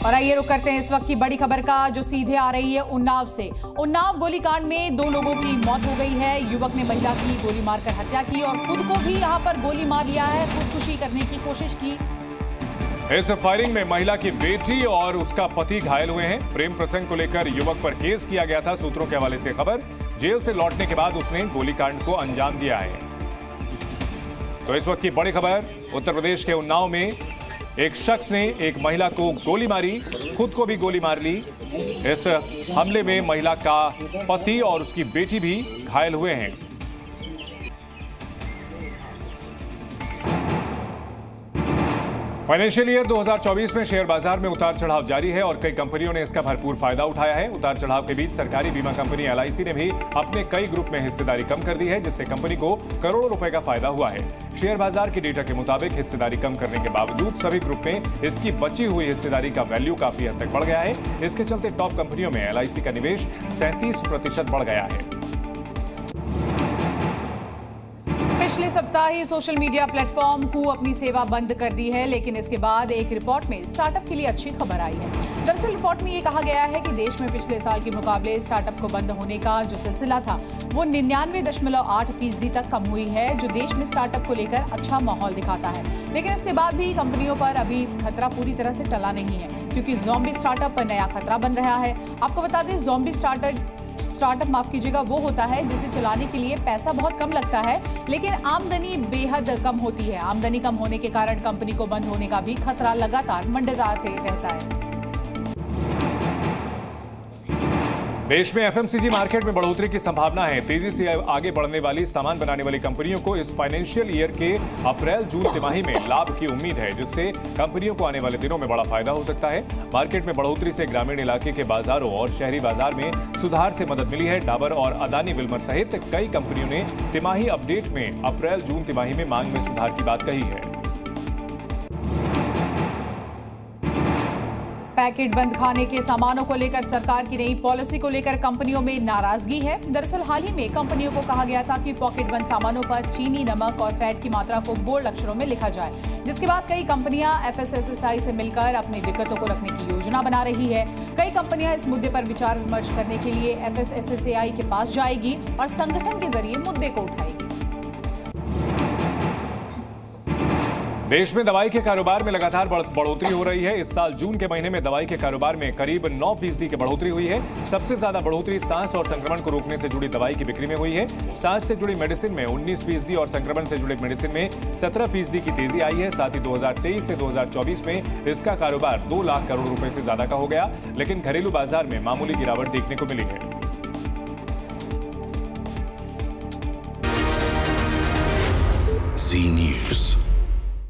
और आइए रुक करते हैं इस वक्त की बड़ी खबर का, जो सीधे आ रही है उन्नाव से। उन्नाव गोलीकांड में 2 लोगों की मौत हो गई है। युवक ने महिला की गोली मारकर हत्या की और खुद को भी यहां पर गोली मार लिया है, खुदकुशी करने की कोशिश की। इस फायरिंग में महिला की बेटी और उसका पति घायल हुए हैं। प्रेम प्रसंग को लेकर युवक पर केस किया गया था। सूत्रों के हवाले से खबर, जेल से लौटने के बाद उसने गोलीकांड को अंजाम दिया है। तो इस वक्त की बड़ी खबर, उत्तर प्रदेश के उन्नाव में एक शख्स ने एक महिला को गोली मारी, खुद को भी गोली मार ली। इस हमले में महिला का पति और उसकी बेटी भी घायल हुए हैं। फाइनेंशियल ईयर 2024 में शेयर बाजार में उतार चढ़ाव जारी है और कई कंपनियों ने इसका भरपूर फायदा उठाया है। उतार चढ़ाव के बीच सरकारी बीमा कंपनी LIC ने भी अपने कई ग्रुप में हिस्सेदारी कम कर दी है, जिससे कंपनी को करोड़ों रुपए का फायदा हुआ है। शेयर बाजार के डेटा के मुताबिक हिस्सेदारी कम करने के बावजूद सभी ग्रुप में इसकी बची हुई हिस्सेदारी का वैल्यू काफी हद तक बढ़ गया है। इसके चलते टॉप कंपनियों में LIC का निवेश 37% बढ़ गया है। पिछले सप्ताह ही सोशल मीडिया प्लेटफॉर्म कू अपनी सेवा बंद कर दी है, लेकिन इसके बाद एक रिपोर्ट में स्टार्टअप के लिए अच्छी खबर आई है। दरअसल रिपोर्ट में ये कहा गया है कि देश में पिछले साल के मुकाबले स्टार्टअप को बंद होने का जो सिलसिला था वो 99.8% तक कम हुई है, जो देश में स्टार्टअप को लेकर अच्छा माहौल दिखाता है। लेकिन इसके बाद भी कंपनियों पर अभी खतरा पूरी तरह से टला नहीं है, क्योंकि ज़ॉम्बी स्टार्टअप पर नया खतरा बन रहा है। आपको बता दें, ज़ॉम्बी स्टार्टअप माफ कीजिएगा, वो होता है जिसे चलाने के लिए पैसा बहुत कम लगता है, लेकिन आमदनी बेहद कम होती है। आमदनी कम होने के कारण कंपनी को बंद होने का भी खतरा लगातार मंडराते रहता है। देश में FMCG मार्केट में बढ़ोतरी की संभावना है। तेजी से आगे बढ़ने वाली सामान बनाने वाली कंपनियों को इस फाइनेंशियल ईयर के अप्रैल-जून तिमाही में लाभ की उम्मीद है, जिससे कंपनियों को आने वाले दिनों में बड़ा फायदा हो सकता है। मार्केट में बढ़ोतरी से ग्रामीण इलाके के बाजारों और शहरी बाजार में सुधार से मदद मिली है। डाबर और अदानी विल्मर सहित कई कंपनियों ने तिमाही अपडेट में अप्रैल-जून तिमाही में मांग में सुधार की बात कही है। पैकेट बंद खाने के सामानों को लेकर सरकार की नई पॉलिसी को लेकर कंपनियों में नाराजगी है। दरअसल हाल ही में कंपनियों को कहा गया था कि पॉकेट बंद सामानों पर चीनी, नमक और फैट की मात्रा को बोल्ड अक्षरों में लिखा जाए, जिसके बाद कई कंपनियां FSSAI से मिलकर अपनी दिक्कतों को रखने की योजना बना रही है। कई कंपनियां इस मुद्दे पर विचार विमर्श करने के लिए FSSAI के पास जाएगी और संगठन के जरिए मुद्दे को उठाएगी। देश में दवाई के कारोबार में लगातार बढ़ोतरी हो रही है। इस साल जून के महीने में दवाई के कारोबार में करीब 9% की बढ़ोतरी हुई है। सबसे ज्यादा बढ़ोतरी सांस और संक्रमण को रोकने से जुड़ी दवाई की बिक्री में हुई है। सांस से जुड़ी मेडिसिन में 19% और संक्रमण से जुड़ी मेडिसिन में 17% की तेजी आई है। साथ ही 2023 से 2024 में इसका कारोबार 2 लाख करोड़ रुपए से ज्यादा का हो गया, लेकिन घरेलू बाजार में मामूली गिरावट देखने को मिली है। Zee News।